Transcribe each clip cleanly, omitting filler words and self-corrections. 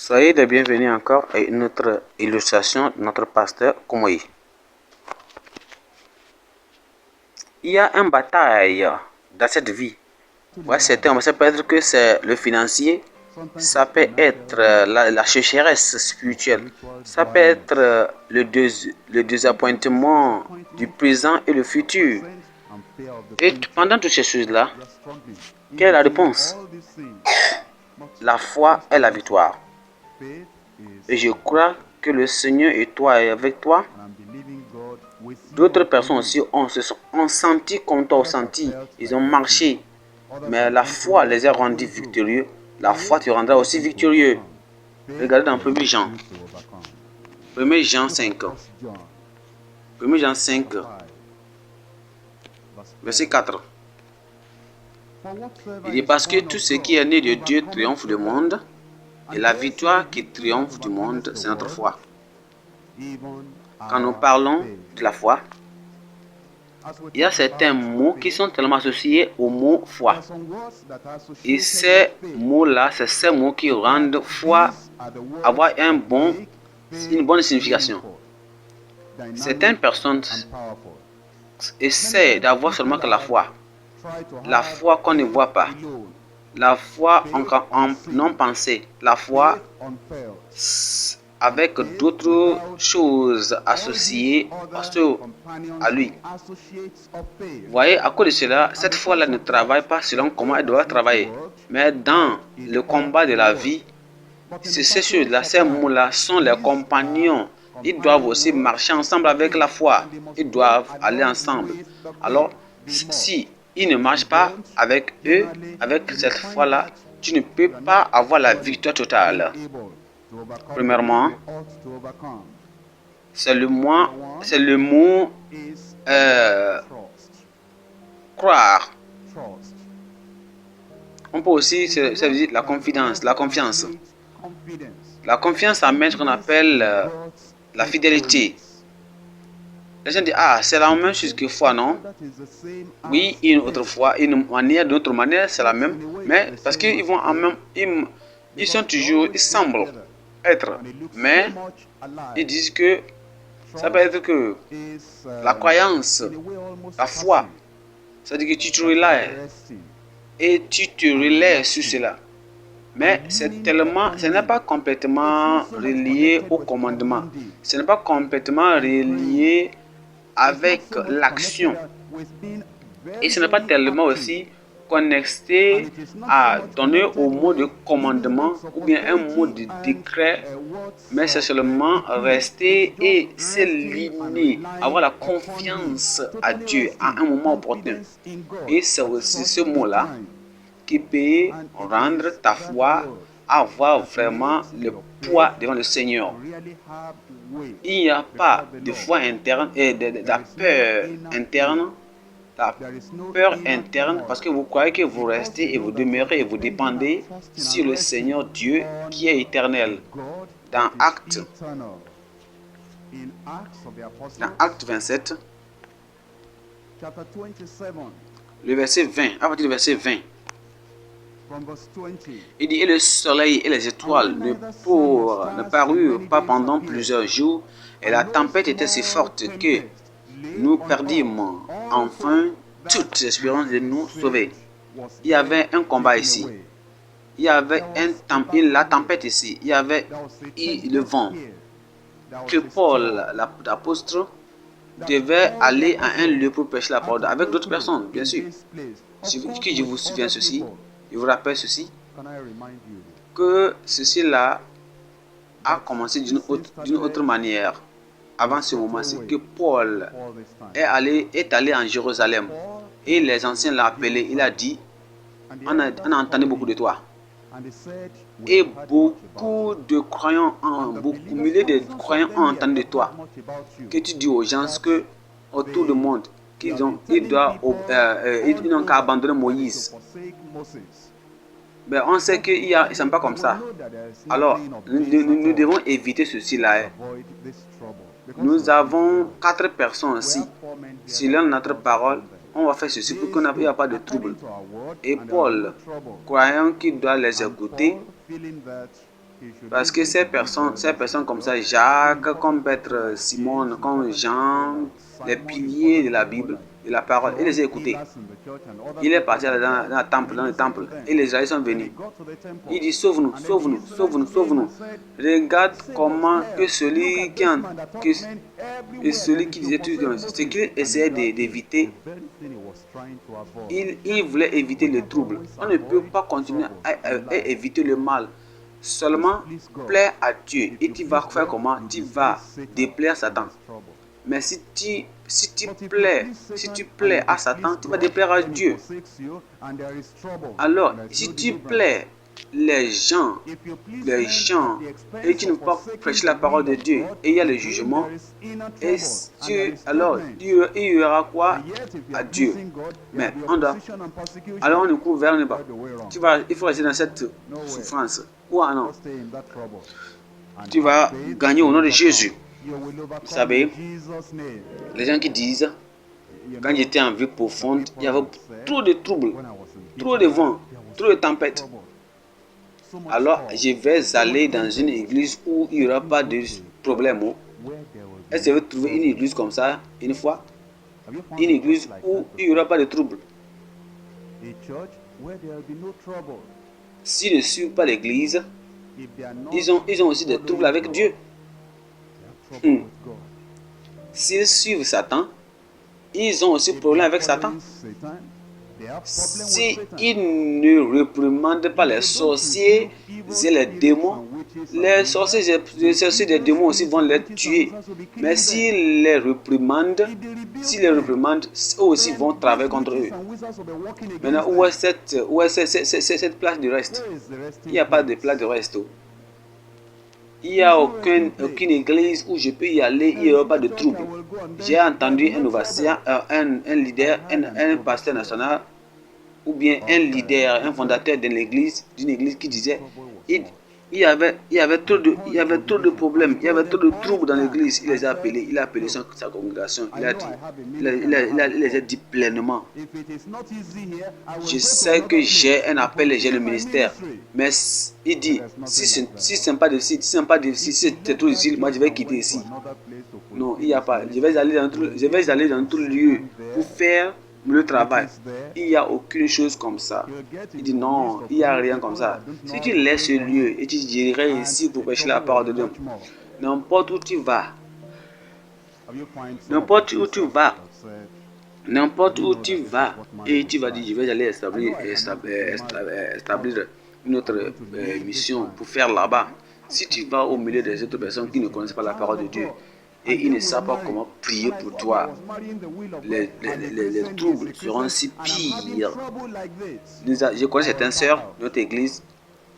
Soyez les bienvenus encore à une autre illustration de notre pasteur Koumoui. Il y a une bataille dans cette vie. Ouais, ça peut être que c'est le financier, ça peut être la sécheresse spirituelle, ça peut être le désappointement du présent et le futur. Et pendant toutes ces choses-là, quelle est la réponse? La foi est la victoire. Et je crois que le Seigneur et toi est avec toi. D'autres personnes aussi ont senti comme toi senti. Ils ont marché. Mais la foi les a rendus victorieux. La foi te rendra aussi victorieux. Regardez dans 1 Jean. 1 Jean 5. 1 Jean 5. Verset 4. Il dit parce que tout ce qui est né de Dieu triomphe du monde. Et la victoire qui triomphe du monde, c'est notre foi. Quand nous parlons de la foi, il y a certains mots qui sont tellement associés au mot foi. Et ces mots-là, c'est ces mots qui rendent foi avoir une bonne signification. Certaines personnes essaient d'avoir seulement que la foi. La foi qu'on ne voit pas. La foi en non-pensée. La foi avec d'autres choses associées à lui. Vous voyez, à cause de cela, cette foi-là ne travaille pas selon comment elle doit travailler. Mais dans le combat de la vie, ces choses-là, ces mots-là sont les compagnons. Ils doivent aussi marcher ensemble avec la foi. Ils doivent aller ensemble. Alors, si ils ne marchent pas avec eux, avec cette foi-là, tu ne peux pas avoir la victoire totale. Premièrement, c'est le mot croire. On peut aussi, ça veut dire la confiance. La confiance amène ce qu'on appelle la fidélité. Les gens disent, c'est la même chose que foi, non? Oui, une autre fois, d'autre manière, c'est la même. Mais parce qu'ils vont ils sont toujours, ils semblent être. Mais ils disent que ça peut être que la croyance, la foi, c'est-à-dire que tu te relais et tu te relais sur cela. Mais ce n'est pas complètement relié au commandement. Ce n'est pas complètement relié avec l'action. Et ce n'est pas tellement aussi connecté à donner au mot de commandement ou bien un mot de décret, mais c'est seulement rester et s'aligner, avoir la confiance à Dieu à un moment opportun. Et c'est aussi ce mot-là qui peut rendre ta foi avoir vraiment le poids devant le Seigneur. Il n'y a pas de foi interne et de la peur interne. La peur interne parce que vous croyez que vous restez et vous demeurez et vous dépendez sur le Seigneur Dieu qui est éternel. Dans Actes 27, le verset 20, à partir du verset 20, il dit, et le soleil et les étoiles ne parurent pas pendant plusieurs jours, et la tempête était si forte que nous perdîmes enfin toute espérance de nous sauver. Il y avait un combat ici. Il y avait la tempête ici. Il y avait le vent. Que Paul, l'apôtre, devait aller à un lieu pour prêcher la parole avec d'autres personnes, bien sûr. Que je vous souviens ceci, je vous rappelle ceci, que ceci-là a commencé d'une autre manière. Avant ce moment, c'est que Paul est allé en Jérusalem et les anciens l'ont appelé. Il a dit, on a entendu beaucoup de toi. Et beaucoup de croyants, milliers de croyants ont entendu de toi. Que tu dis aux gens que autour du monde, ils n'ont qu'à abandonner Moïse. Mais on sait qu'ils ne sont pas comme ça. Alors, nous devons éviter ceci-là. Nous avons 4 personnes ici. Si l'un notre parole, on va faire ceci pour qu'il n'y ait pas de trouble. Et Paul, croyant qu'il doit les écouter, Parce que ces personnes comme ça, Jacques, comme Petre, Simon, comme Jean, les piliers de la Bible, de la parole, il les a écoutés. Il est parti dans le temple, et les Israéliens sont venus. Il dit, sauve-nous, sauve-nous, sauve-nous, sauve-nous. Regarde comment que celui qui disait tout, ce qu'il essayait d'éviter, il voulait éviter le trouble. On ne peut pas continuer à éviter le mal. Seulement plaire à Dieu. Et tu vas faire comment? Tu vas déplaire Satan. Mais si tu plais à Satan, tu vas déplaire à Dieu. Alors, si tu plais les gens, et tu ne peux pas prêcher la parole de Dieu, et il y a le jugement, alors il y aura quoi à Dieu? Mais alors on nous court vers le bas. Il faut rester dans cette souffrance. Ou non, tu vas gagner au nom de Jésus. Vous savez, les gens qui disent, quand j'étais en vie profonde, il y avait trop de troubles, trop de vent, trop de tempêtes. Alors, je vais aller dans une église où il n'y aura pas de problème. Est-ce que vous trouvez une église comme ça, une fois? Une église où il n'y aura pas de trouble. S'ils ne suivent pas l'église, ils ont aussi des troubles avec Dieu. S'ils suivent Satan, ils ont aussi problème avec Satan. S'ils ne réprimandent pas les sorciers et les démons, les sorciers et les démons aussi vont les tuer. Mais s'ils les réprimandent, eux aussi vont travailler contre eux. Maintenant, où est cette place de reste? Il n'y a pas de place de reste. Il n'y a aucune église où je peux y aller, il n'y aura pas de trouble. J'ai entendu un leader, un pasteur national, ou bien un leader, un fondateur d'une église qui disait, il y avait trop de problèmes, il y avait trop de troubles dans l'église. Il les a appelés, il a appelé sa congrégation, il les a dit pleinement. Je sais que j'ai un appel et j'ai le ministère, mais il dit, si ce n'est pas de si c'est trop difficile, moi je vais quitter ici. Non, il n'y a pas. Je vais aller dans tout lieu pour faire le travail. Il n'y a aucune chose comme ça. Il dit non, il n'y a rien comme ça. Si tu laisses ce lieu et tu dirais ici pour prêcher la parole de Dieu, n'importe où tu vas, et tu vas dire je vais aller établir une autre mission pour faire là-bas. Si tu vas au milieu des autres personnes qui ne connaissent pas la parole de Dieu, et ils ne savent pas comment prier pour toi, les troubles seront si pires. Je connais certaines sœurs de notre église.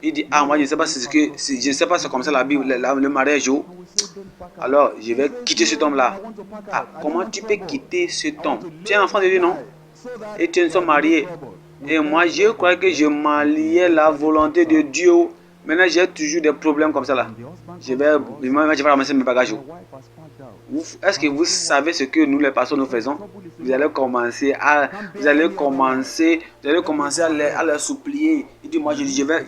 Il dit, moi je ne sais pas c'est comme ça la Bible, le mariage. Alors je vais quitter cet homme-là. Comment tu peux quitter cet homme? Tu es un enfant de Dieu, non? Et tu ne sommes marié. Et moi je crois que je m'alliais la volonté de Dieu. Maintenant j'ai toujours des problèmes comme ça là. Je vais ramasser mes bagages. Est-ce que vous savez ce que nous les pasteurs nous faisons? Vous allez commencer à leur supplier. Il dit, moi je vais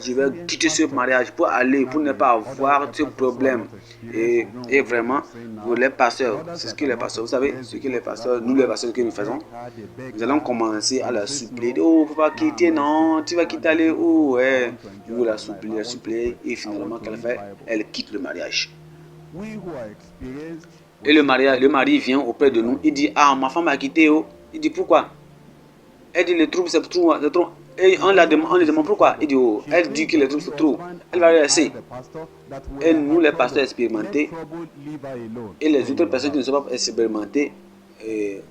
quitter ce mariage pour ne pas avoir ce problème. Et vraiment, vous les pasteurs, c'est ce que les pasteurs, vous savez, ce que les pasteurs, nous les pasteurs que nous faisons, nous allons commencer à leur supplier. Oh, faut pas quitter, non, tu vas quitter, aller où? Ouais. Vous la supplier, et finalement, qu'elle fait? Elle quitte le mariage. Et le mari vient auprès de nous, il dit, ma femme a quitté. Il dit, pourquoi? Elle dit, le trouble c'est trop. Et on lui demande pourquoi. Il dit, elle dit que le trouble c'est trop. Elle va laisser. Et nous, les pasteurs expérimentés, et les autres personnes qui ne sont pas expérimentées, les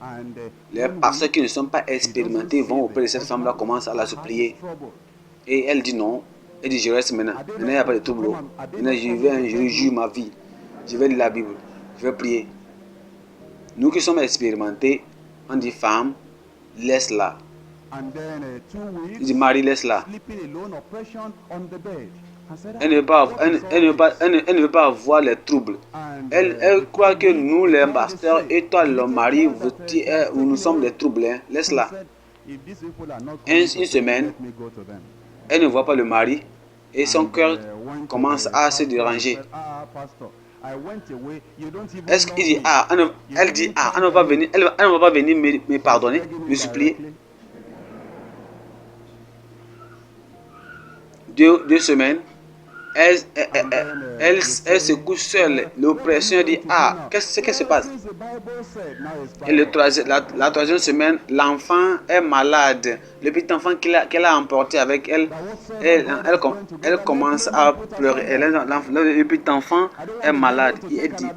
pasteurs qui ne sont pas expérimentés vont auprès de cette femme-là, commencent à la supplier. Et elle dit non. Elle dit, je reste maintenant. Maintenant, il n'y a pas de trouble. Maintenant, je jure ma vie. Je vais lire la Bible. Je vais prier. Nous qui sommes expérimentés, on dit femme, laisse-la. Il dit Marie, laisse-la. Elle ne veut pas avoir les troubles. Elle croit que nous, les pasteurs, et toi, le mari, nous sommes des troubles. Laisse-la. Une semaine, elle ne voit pas le mari. et son cœur commence à se déranger. Est-ce qu'il dit, elle dit, elle ne va pas venir, elle ne va pas venir me pardonner, me supplier. 2 semaines, elle se couche seule. L'oppression dit, qu'est-ce qui se passe? Et la 3e semaine, l'enfant est malade. Le petit enfant qu'elle a emporté avec elle, elle commence à pleurer. Le petit enfant est malade. Et elle dit,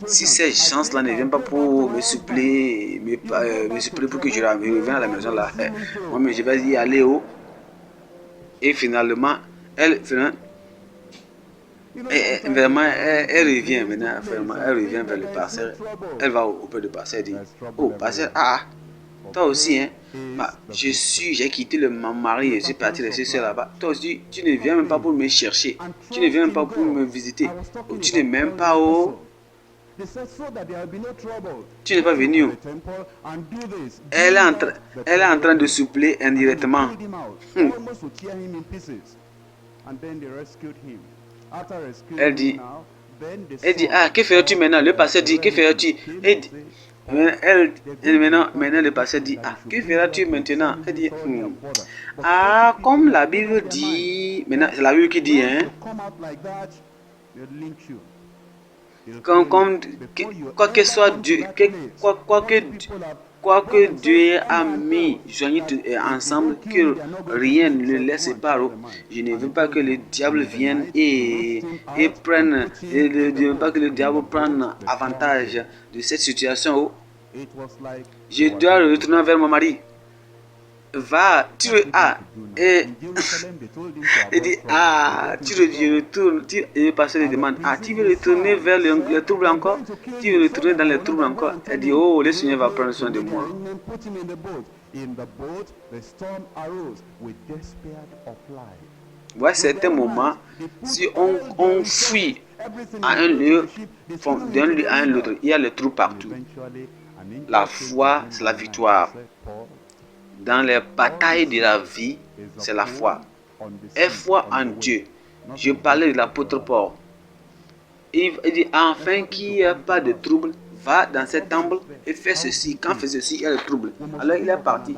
si ces gens-là ne viennent pas pour me supplier, me supplier pour que je revienne à la maison là, moi, mais je vais y aller haut. Et finalement, elle revient maintenant, elle revient vers le pasteur. Elle va auprès du pasteur et dit, oh pasteur, toi aussi, hein, j'ai quitté mon mari et j'ai parti laisser seul là-bas. Toi aussi, tu ne viens même pas pour me chercher, tu ne viens même pas pour me visiter, tu n'es même pas tu n'es pas venu. Elle est en train de supplier indirectement. Elle dit, que feras-tu maintenant? Le pasteur dit, que feras-tu? Maintenant le pasteur dit, que feras-tu maintenant? Elle dit, comme la Bible dit, maintenant c'est la Bible qui dit, hein, quoi que soit Dieu, quoi que Dieu a mis joignés ensemble, que rien ne les sépare. Je ne veux pas que le diable vienne et prenne, je ne veux pas que le diable prenne avantage de cette situation. Je dois retourner vers mon mari. Va, tu veux, et il dit, tu retournes, et le pasteur lui demande, tu veux retourner vers le trouble encore? Tu veux retourner dans les troubles encore? Elle dit, oh, le Seigneur va prendre soin de moi. Ouais, certains moments, si on fuit à un lieu, d'un lieu à un autre, il y a le trou partout. La foi, c'est la victoire. Dans les batailles de la vie, c'est la foi. Aie foi en Dieu. Je parlais de l'apôtre Paul. Il dit, afin qu'il n'y ait pas de trouble, va dans cet temple et fais ceci. Quand fait ceci, il y a le trouble. Alors il est parti.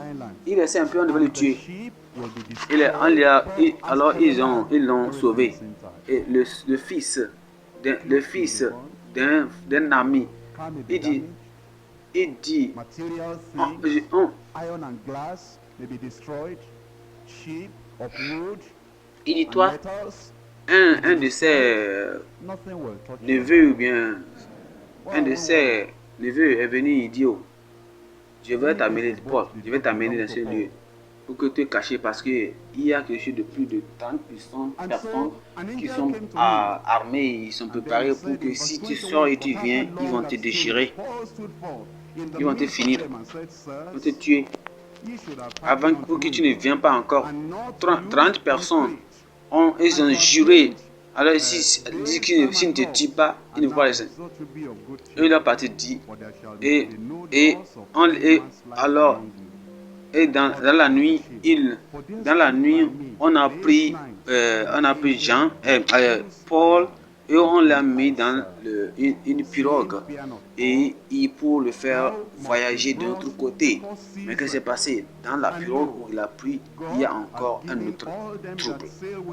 Il essaie un peu, on devait le tuer. Alors ils l'ont sauvé. Et le fils d'un ami, il dit, il dit, toi, un de ses neveux ou bien un de ses neveux est venu, il dit, je vais t'amener dans ce lieu pour que tu te caches, parce qu'il y a quelque chose de plus de 30 personnes qui sont armées, ils sont préparés pour que si tu sors et tu viens, ils vont te déchirer, ils vont te finir, ils vont te tuer. Avant que tu ne viennes pas encore, 30 personnes ils ont juré. Alors s'ils disent qu'ils ne te tuent pas, ils ne vont pas laisser. Eux, leur parti dit, dans la nuit, on a pris Paul, et on l'a mis dans une pirogue et pour le faire voyager de l'autre côté. Mais qu'est-ce qui s'est passé? Dans la pirogue où il a pris, il y a encore un autre trouble,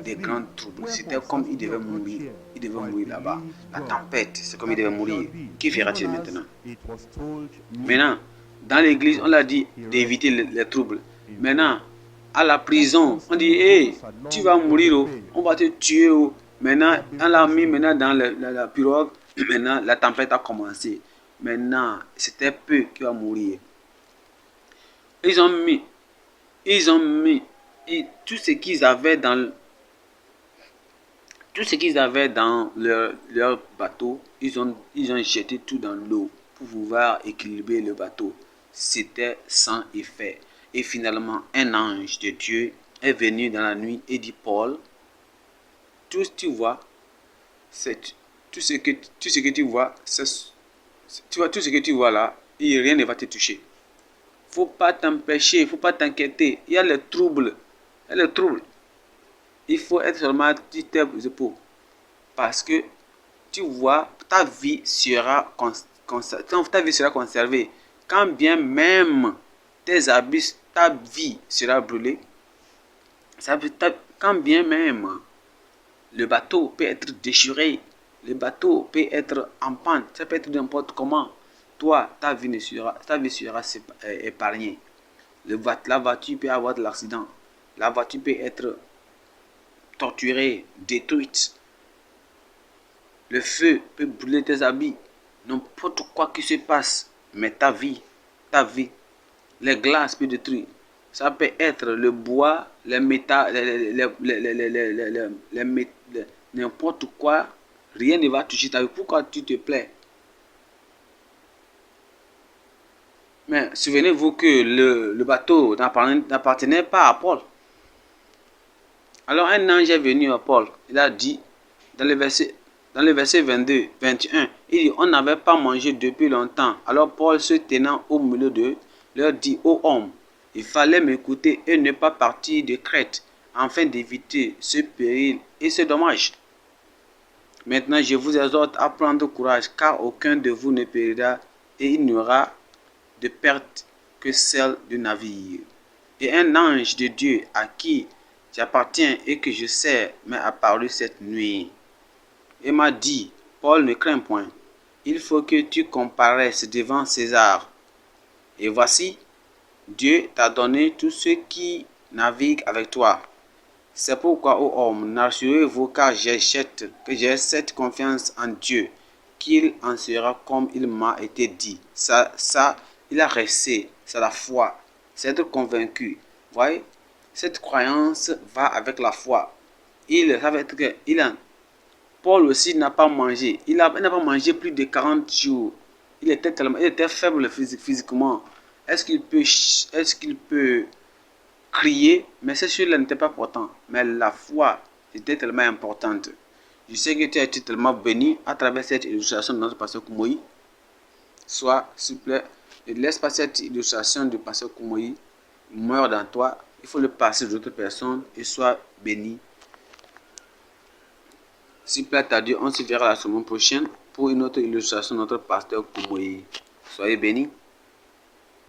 des grands troubles. C'était comme il devait mourir. Il devait mourir là-bas. La tempête, c'est comme il devait mourir. Qui fera-t-il maintenant? Maintenant, dans l'église, on l'a dit d'éviter les troubles. Maintenant, à la prison, on dit, tu vas mourir, on va te tuer. Maintenant, on l'a mis dans la pirogue. Maintenant, la tempête a commencé. Maintenant, c'était peu qui va mourir. Ils ont mis tout ce qu'ils avaient dans leur bateau. Ils ont jeté tout dans l'eau pour pouvoir équilibrer le bateau. C'était sans effet. Et finalement, un ange de Dieu est venu dans la nuit et dit, Paul, tout ce que tu vois, tout ce que tu vois, tout ce que tu vois là, et rien ne va te toucher. Faut pas t'empêcher, faut pas t'inquiéter. Il y a les troubles. Il faut être seulement du tes épaules. Parce que, tu vois, ta vie sera conservée. Quand bien même tes habits, ta vie sera brûlée, quand bien même le bateau peut être déchiré, le bateau peut être en panne, ça peut être n'importe comment. Toi, ta vie sera épargnée. La voiture peut avoir de l'accident. La voiture peut être torturée, détruite. Le feu peut brûler tes habits. N'importe quoi qui se passe. Mais ta vie, les glaces peuvent détruire. Ça peut être le bois, les métal, n'importe quoi. Rien ne va toucher ta vie. Pourquoi tu te plais? Mais souvenez-vous que le bateau n'appartenait pas à Paul. Alors un ange est venu à Paul. Il a dit, dans le verset 22, 21, il dit, on n'avait pas mangé depuis longtemps. Alors Paul, se tenant au milieu d'eux, leur dit, ô hommes, il fallait m'écouter et ne pas partir de Crète, afin d'éviter ce péril et ce dommage. Maintenant, je vous exhorte à prendre courage, car aucun de vous ne périra, et il n'y aura de perte que celle du navire. Et un ange de Dieu à qui j'appartiens et que je sers m'est apparu cette nuit et m'a dit, Paul, ne crains point, il faut que tu comparaisses devant César. Et voici, Dieu t'a donné tous ceux qui naviguent avec toi. C'est pourquoi, ô homme, rassurez-vous, car j'ai cette confiance en Dieu, qu'il en sera comme il m'a été dit. Ça, il a resté, c'est la foi, c'est être convaincu. Voyez, cette croyance va avec la foi. Ça veut être que Paul aussi n'a pas mangé. Il n'a pas mangé plus de 40 jours. Il était faible physiquement. Est-ce qu'il peut crier? Mais ces choses-là n'étaient pas importantes. Mais la foi était tellement importante. Je sais que tu as été tellement béni à travers cette illustration de notre pasteur Koumoui. Soit, s'il vous plaît, ne laisse pas cette illustration du pasteur Koumoui meurt dans toi. Il faut le passer d'autres personnes et sois béni. S'il plaît à Dieu, on se verra la semaine prochaine pour une autre illustration de notre pasteur Koumoui. Soyez bénis.